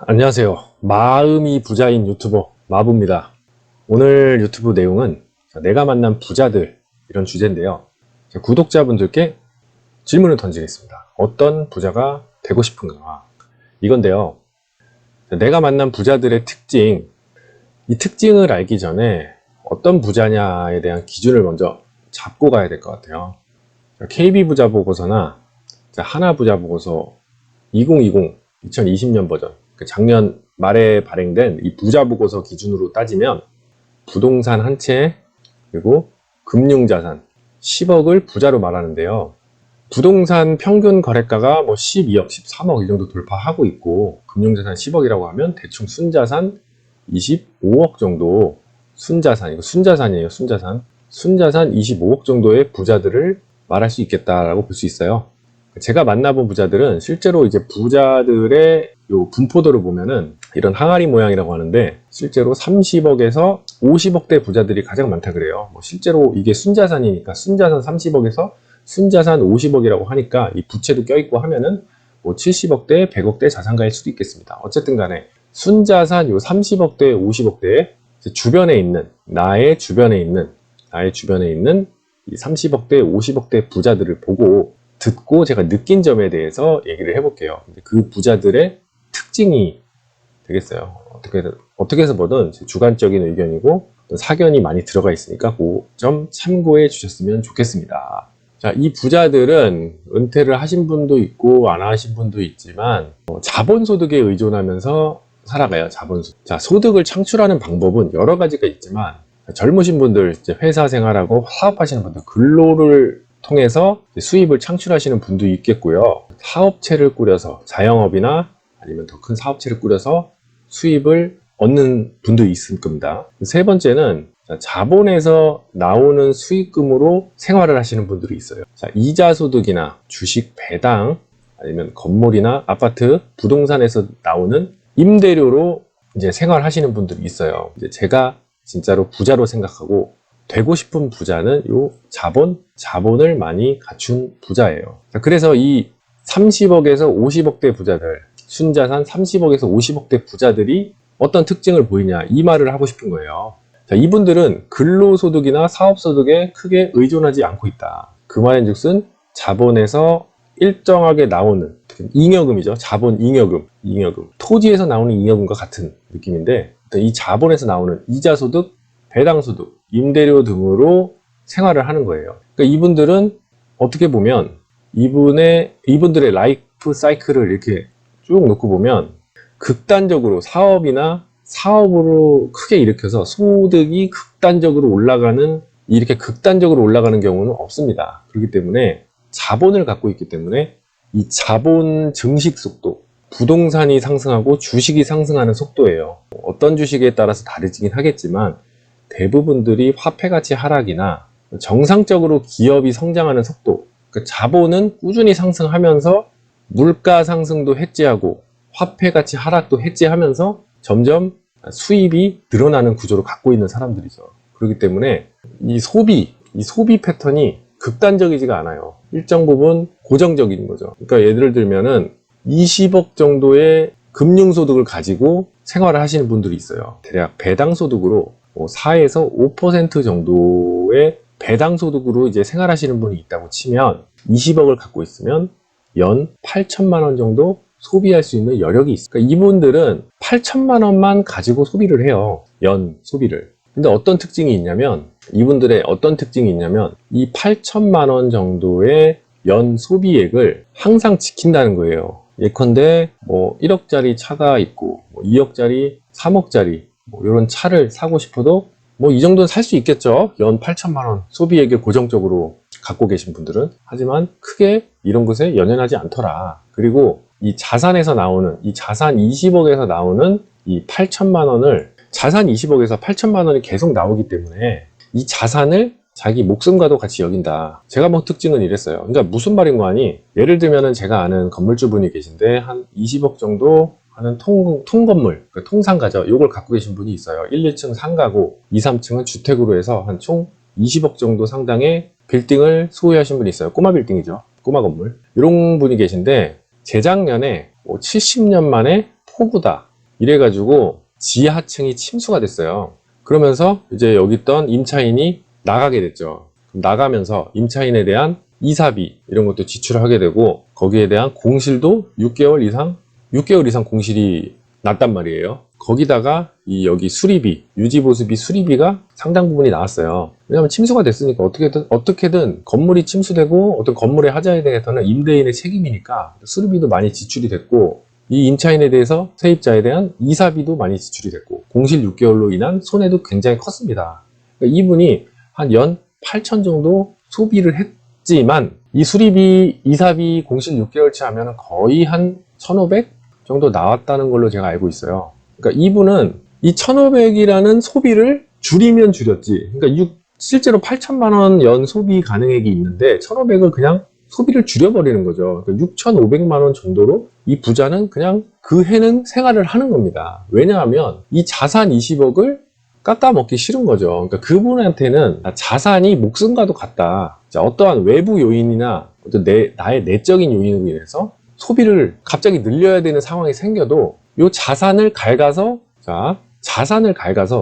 안녕하세요. 마음이 부자인 유튜버 마부입니다. 오늘 유튜브 내용은 내가 만난 부자들 이런 주제인데요. 구독자분들께 질문을 던지겠습니다. 어떤 부자가 되고 싶은가 이건데요. 내가 만난 부자들의 특징, 이 특징을 알기 전에 어떤 부자냐에 대한 기준을 먼저 잡고 가야 될 것 같아요. KB부자 보고서나 하나부자 보고서 2020년 버전, 작년 말에 발행된 이 부자 보고서 기준으로 따지면 부동산 한 채 그리고 금융자산 10억을 부자로 말하는데요. 부동산 평균 거래가가 12억, 13억 이 정도 돌파하고 있고 금융자산 10억이라고 하면 대충 순자산 25억 정도, 순자산, 이거 순자산이에요. 순자산 25억 정도의 부자들을 말할 수 있겠다라고 볼 수 있어요. 제가 만나본 부자들은 실제로 이제 부자들의 요 분포도를 보면은 이런 항아리 모양이라고 하는데 실제로 30억에서 50억대 부자들이 가장 많다 그래요. 실제로 이게 순자산이니까 순자산 30억에서 순자산 50억이라고 하니까 이 부채도 껴있고 하면은 70억대, 100억대 자산가일 수도 있겠습니다. 어쨌든 간에 순자산 요 30억대, 50억대 주변에 있는 나의 주변에 있는 이 30억대, 50억대 부자들을 보고 듣고 제가 느낀 점에 대해서 얘기를 해볼게요. 그 부자들의 특징이 되겠어요. 어떻게 해서 보든 주관적인 의견이고 사견이 많이 들어가 있으니까 그 점 참고해 주셨으면 좋겠습니다. 자, 이 부자들은 은퇴를 하신 분도 있고 안 하신 분도 있지만 자본소득에 의존하면서 살아가요. 자본소득. 자, 소득을 창출하는 방법은 여러 가지가 있지만 젊으신 분들, 이제 회사 생활하고 사업하시는 분들, 근로를 통해서 수입을 창출하시는 분도 있겠고요. 사업체를 꾸려서 자영업이나 아니면 더 큰 사업체를 꾸려서 수입을 얻는 분도 있을 겁니다. 세 번째는 자본에서 나오는 수익금으로 생활을 하시는 분들이 있어요. 자, 이자 소득이나 주식 배당 아니면 건물이나 아파트, 부동산에서 나오는 임대료로 이제 생활하시는 분들이 있어요. 이제 제가 진짜로 부자로 생각하고 되고 싶은 부자는 요 자본을 많이 갖춘 부자예요. 그래서 이 30억에서 50억대 부자들, 순자산 30억에서 50억대 부자들이 어떤 특징을 보이냐, 이 말을 하고 싶은 거예요. 자, 이분들은 근로소득이나 사업소득에 크게 의존하지 않고 있다. 그 말인즉슨 자본에서 일정하게 나오는 잉여금이죠. 자본 잉여금. 토지에서 나오는 잉여금과 같은 느낌인데 이 자본에서 나오는 이자소득, 배당소득, 임대료 등으로 생활을 하는 거예요. 그러니까 이분들은 어떻게 보면 이분들의 라이프 사이클을 이렇게 쭉 놓고 보면 극단적으로 사업으로 크게 일으켜서 소득이 극단적으로 올라가는 경우는 없습니다. 그렇기 때문에 자본을 갖고 있기 때문에 이 자본 증식 속도, 부동산이 상승하고 주식이 상승하는 속도예요. 어떤 주식에 따라서 다르긴 하겠지만 대부분들이 화폐가치 하락이나 정상적으로 기업이 성장하는 속도, 그러니까 자본은 꾸준히 상승하면서 물가 상승도 해지하고 화폐가치 하락도 해지하면서 점점 수입이 늘어나는 구조를 갖고 있는 사람들이죠. 그렇기 때문에 이 소비 패턴이 극단적이지가 않아요. 일정 부분 고정적인 거죠. 그러니까 예를 들면은 20억 정도의 금융소득을 가지고 생활을 하시는 분들이 있어요. 대략 배당소득으로 4에서 5% 정도의 배당소득으로 이제 생활하시는 분이 있다고 치면 20억을 갖고 있으면 연 8천만 원 정도 소비할 수 있는 여력이 있어요. 그러니까 이분들은 8천만 원만 가지고 소비를 해요. 연 소비를. 근데 이분들의 어떤 특징이 있냐면 이 8천만 원 정도의 연 소비액을 항상 지킨다는 거예요. 예컨대 1억짜리 차가 있고 2억짜리, 3억짜리 이런 차를 사고 싶어도 이 정도는 살 수 있겠죠. 연 8천만 원 소비액을 고정적으로 갖고 계신 분들은. 하지만 크게 이런 것에 연연하지 않더라. 그리고 이 자산에서 나오는, 이 자산 20억에서 나오는 이 8천만 원을 자산 20억에서 8천만 원이 계속 나오기 때문에 이 자산을 자기 목숨과도 같이 여긴다. 제가 특징은 이랬어요. 그러니까 무슨 말인 거 아니? 예를 들면은 제가 아는 건물주분이 계신데 한 20억 정도 하는 통건물, 통상가죠. 요걸 갖고 계신 분이 있어요. 1, 2층 상가고 2, 3층은 주택으로 해서 한 총 20억 정도 상당의 빌딩을 소유하신 분이 있어요. 꼬마 빌딩이죠. 꼬마 건물. 이런 분이 계신데 재작년에 70년 만에 폭우다, 이래가지고 지하층이 침수가 됐어요. 그러면서 이제 여기 있던 임차인이 나가게 됐죠. 나가면서 임차인에 대한 이사비 이런 것도 지출하게 되고 거기에 대한 공실도 6개월 이상 공실이 났단 말이에요. 거기다가 여기 수리비, 유지보수비 수리비가 상당 부분이 나왔어요. 왜냐하면 침수가 됐으니까 어떻게든 건물이 침수되고 어떤 건물의 하자에 대해서는 임대인의 책임이니까 수리비도 많이 지출이 됐고 이 임차인에 대해서 세입자에 대한 이사비도 많이 지출이 됐고 공실 6개월로 인한 손해도 굉장히 컸습니다. 그러니까 이분이 한 연 8천 정도 소비를 했지만 이 수리비, 이사비, 공실 6개월치 하면 거의 한 1,500 정도 나왔다는 걸로 제가 알고 있어요. 그러니까 이분은 이 1,500이라는 소비를 줄이면 줄였지. 그러니까 실제로 8천만 원 연 소비 가능액이 있는데 1,500을 그냥 소비를 줄여버리는 거죠. 그러니까 6,500만 원 정도로 이 부자는 그냥 그 해는 생활을 하는 겁니다. 왜냐하면 이 자산 20억을 깎아먹기 싫은 거죠. 그러니까 그분한테는 자산이 목숨과도 같다. 자, 어떠한 외부 요인이나 어떤 나의 내적인 요인으로 인해서 소비를 갑자기 늘려야 되는 상황이 생겨도 이 자산을 갉아서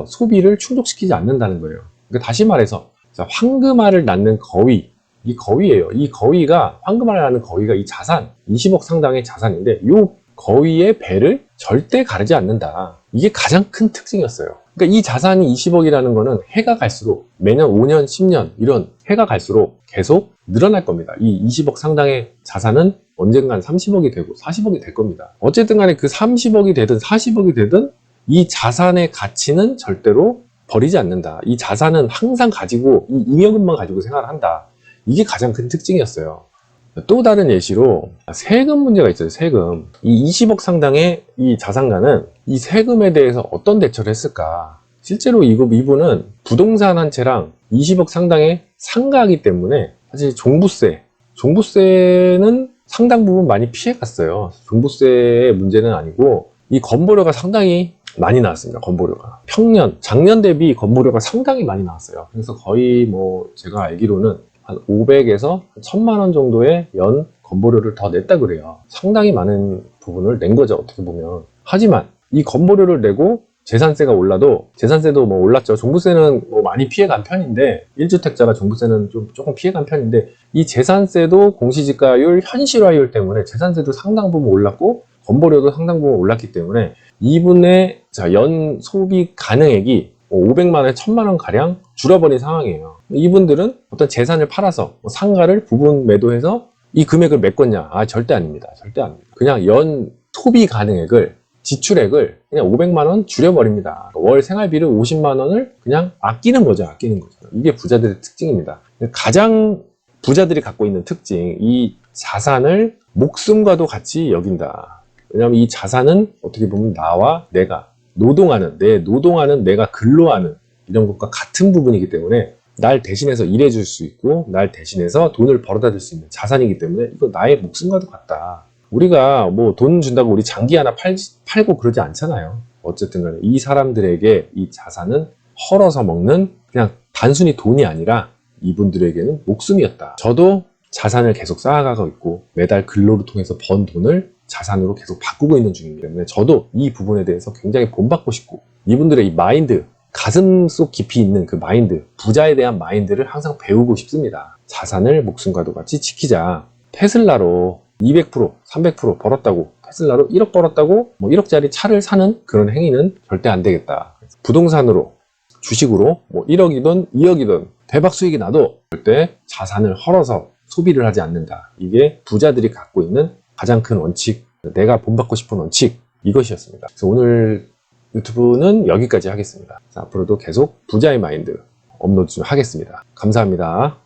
소비를 충족시키지 않는다는 거예요. 그러니까 다시 말해서 황금알을 낳는 거위, 이 거위예요. 이 거위가 황금알을 낳는 거위가 이 자산 20억 상당의 자산인데 이 거위의 배를 절대 가르지 않는다. 이게 가장 큰 특징이었어요. 그러니까 이 자산이 20억이라는 거는 해가 갈수록 매년 5년, 10년 이런 해가 갈수록 계속 늘어날 겁니다. 이 20억 상당의 자산은 언젠간 30억이 되고 40억이 될 겁니다. 어쨌든 간에 그 30억이 되든 40억이 되든 이 자산의 가치는 절대로 버리지 않는다. 이 자산은 항상 가지고 이 잉여금만 가지고 생활한다. 이게 가장 큰 특징이었어요. 또 다른 예시로 세금 문제가 있어요. 세금. 이 20억 상당의 이 자산가는 이 세금에 대해서 어떤 대처를 했을까? 실제로 이분은 부동산 한 채랑 20억 상당의 상가이기 때문에 사실 종부세는 상당 부분 많이 피해갔어요. 종부세의 문제는 아니고 이 건보료가 상당히 많이 나왔습니다. 건보료가 작년 대비 건보료가 상당히 많이 나왔어요. 그래서 거의 제가 알기로는 한 500에서 1,000만 원 정도의 연 건보료를 더 냈다 그래요. 상당히 많은 부분을 낸 거죠, 어떻게 보면. 하지만 이 건보료를 내고 재산세가 올라도 재산세도 올랐죠. 종부세는 많이 피해간 편인데 1주택자라 종부세는 조금 피해간 편인데 이 재산세도 공시지가율 현실화율 때문에 재산세도 상당 부분 올랐고 건보료도 상당 부분 올랐기 때문에 이분의 연 소비 가능액이 500만 원, 1,000만 원 가량 줄어버린 상황이에요. 이분들은 어떤 재산을 팔아서 상가를 부분 매도해서 이 금액을 메꿨냐? 절대 아닙니다. 절대 아닙니다. 그냥 연 소비 가능액을 지출액을 그냥 500만 원 줄여버립니다. 월 생활비를 50만 원을 그냥 아끼는 거죠. 이게 부자들의 특징입니다. 가장 부자들이 갖고 있는 특징, 이 자산을 목숨과도 같이 여긴다. 왜냐하면 이 자산은 어떻게 보면 나와 내가 노동하는 내가 근로하는 이런 것과 같은 부분이기 때문에 날 대신해서 일해줄 수 있고 날 대신해서 돈을 벌어다 줄 수 있는 자산이기 때문에 이거 나의 목숨과도 같다. 우리가 돈 준다고 우리 장기 하나 팔고 그러지 않잖아요. 어쨌든 간에 이 사람들에게 이 자산은 헐어서 먹는 그냥 단순히 돈이 아니라 이분들에게는 목숨이었다. 저도 자산을 계속 쌓아가고 있고 매달 근로를 통해서 번 돈을 자산으로 계속 바꾸고 있는 중이기 때문에 저도 이 부분에 대해서 굉장히 본받고 싶고 이분들의 이 마인드, 가슴속 깊이 있는 그 마인드, 부자에 대한 마인드를 항상 배우고 싶습니다. 자산을 목숨과도 같이 지키자. 테슬라로 200%, 300% 벌었다고, 테슬라로 1억 벌었다고 1억짜리 차를 사는 그런 행위는 절대 안 되겠다. 부동산으로, 주식으로 1억이든 2억이든 대박 수익이 나도 절대 자산을 헐어서 소비를 하지 않는다. 이게 부자들이 갖고 있는 가장 큰 원칙, 내가 본받고 싶은 원칙, 이것이었습니다. 그래서 오늘 유튜브는 여기까지 하겠습니다. 앞으로도 계속 부자의 마인드 업로드 좀 하겠습니다. 감사합니다.